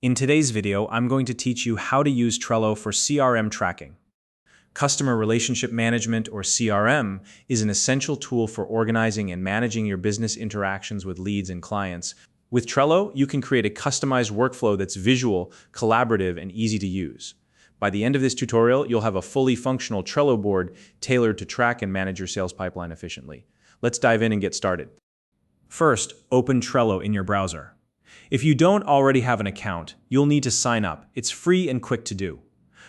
In today's video, I'm going to teach you how to use Trello for CRM tracking. Customer Relationship Management, or CRM, is an essential tool for organizing and managing your business interactions with leads and clients. With Trello, you can create a customized workflow that's visual, collaborative, and easy to use. By the end of this tutorial, you'll have a fully functional Trello board tailored to track and manage your sales pipeline efficiently. Let's dive in and get started. First, open Trello in your browser. If you don't already have an account, you'll need to sign up. It's free and quick to do.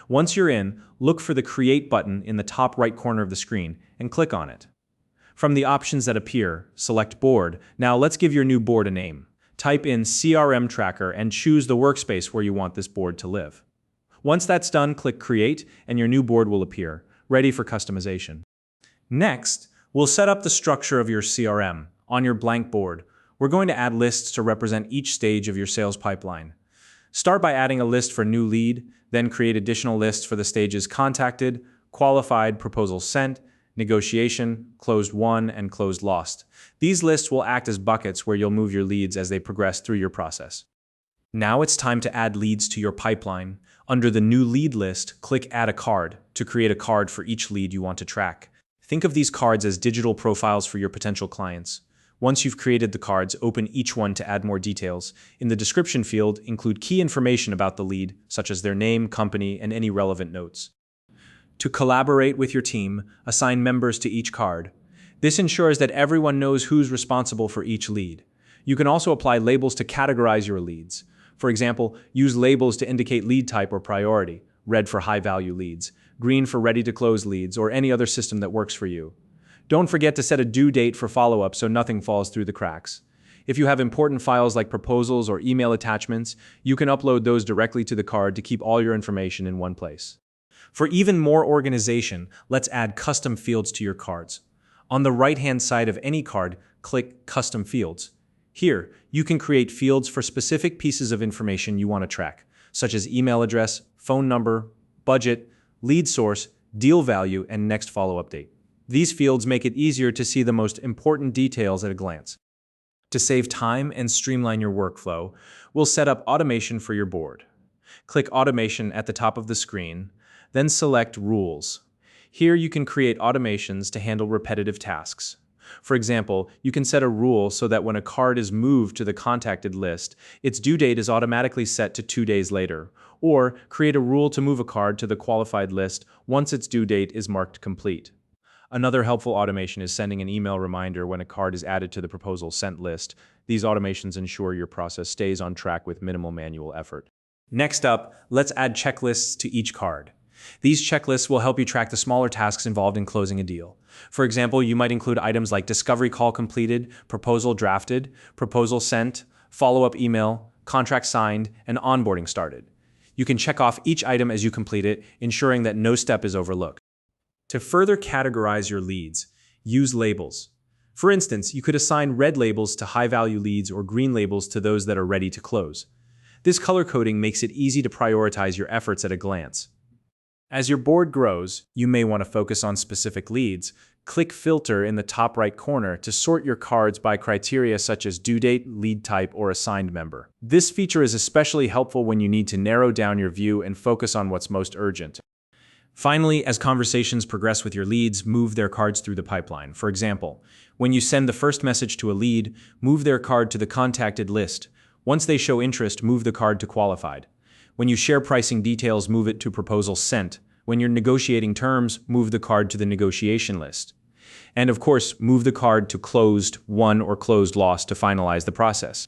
Once you're in, look for the Create button in the top right corner of the screen and click on it. From the options that appear, select Board. Now let's give your new board a name. Type in CRM Tracker and choose the workspace where you want this board to live. Once that's done, click Create and your new board will appear, ready for customization. Next, we'll set up the structure of your CRM. On your blank board, we're going to add lists to represent each stage of your sales pipeline. Start by adding a list for new lead, then create additional lists for the stages contacted, qualified, proposal sent, negotiation, closed won, and closed lost. These lists will act as buckets where you'll move your leads as they progress through your process. Now it's time to add leads to your pipeline. Under the New Lead list, click Add a Card to create a card for each lead you want to track. Think of these cards as digital profiles for your potential clients. Once you've created the cards, open each one to add more details. In the description field, include key information about the lead, such as their name, company, and any relevant notes. To collaborate with your team, assign members to each card. This ensures that everyone knows who's responsible for each lead. You can also apply labels to categorize your leads. For example, use labels to indicate lead type or priority, red for high-value leads, green for ready-to-close leads, or any other system that works for you. Don't forget to set a due date for follow-up so nothing falls through the cracks. If you have important files like proposals or email attachments, you can upload those directly to the card to keep all your information in one place. For even more organization, let's add custom fields to your cards. On the right-hand side of any card, click Custom Fields. Here, you can create fields for specific pieces of information you want to track, such as email address, phone number, budget, lead source, deal value, and next follow-up date. These fields make it easier to see the most important details at a glance. To save time and streamline your workflow, we'll set up automation for your board. Click Automation at the top of the screen, then select Rules. Here you can create automations to handle repetitive tasks. For example, you can set a rule so that when a card is moved to the contacted list, its due date is automatically set to 2 days later, or create a rule to move a card to the qualified list once its due date is marked complete. Another helpful automation is sending an email reminder when a card is added to the proposal sent list. These automations ensure your process stays on track with minimal manual effort. Next up, let's add checklists to each card. These checklists will help you track the smaller tasks involved in closing a deal. For example, you might include items like discovery call completed, proposal drafted, proposal sent, follow-up email, contract signed, and onboarding started. You can check off each item as you complete it, ensuring that no step is overlooked. To further categorize your leads, use labels. For instance, you could assign red labels to high-value leads or green labels to those that are ready to close. This color coding makes it easy to prioritize your efforts at a glance. As your board grows, you may want to focus on specific leads. Click Filter in the top right corner to sort your cards by criteria such as due date, lead type, or assigned member. This feature is especially helpful when you need to narrow down your view and focus on what's most urgent. Finally, as conversations progress with your leads, move their cards through the pipeline. For example, when you send the first message to a lead, move their card to the contacted list. Once they show interest, move the card to qualified. When you share pricing details, move it to proposal sent. When you're negotiating terms, move the card to the negotiation list. And of course, move the card to closed won or closed lost to finalize the process.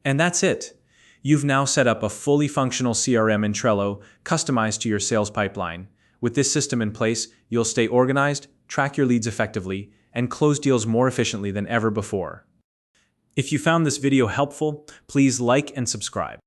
And that's it. You've now set up a fully functional CRM in Trello, customized to your sales pipeline. With this system in place, you'll stay organized, track your leads effectively, and close deals more efficiently than ever before. If you found this video helpful, please like and subscribe.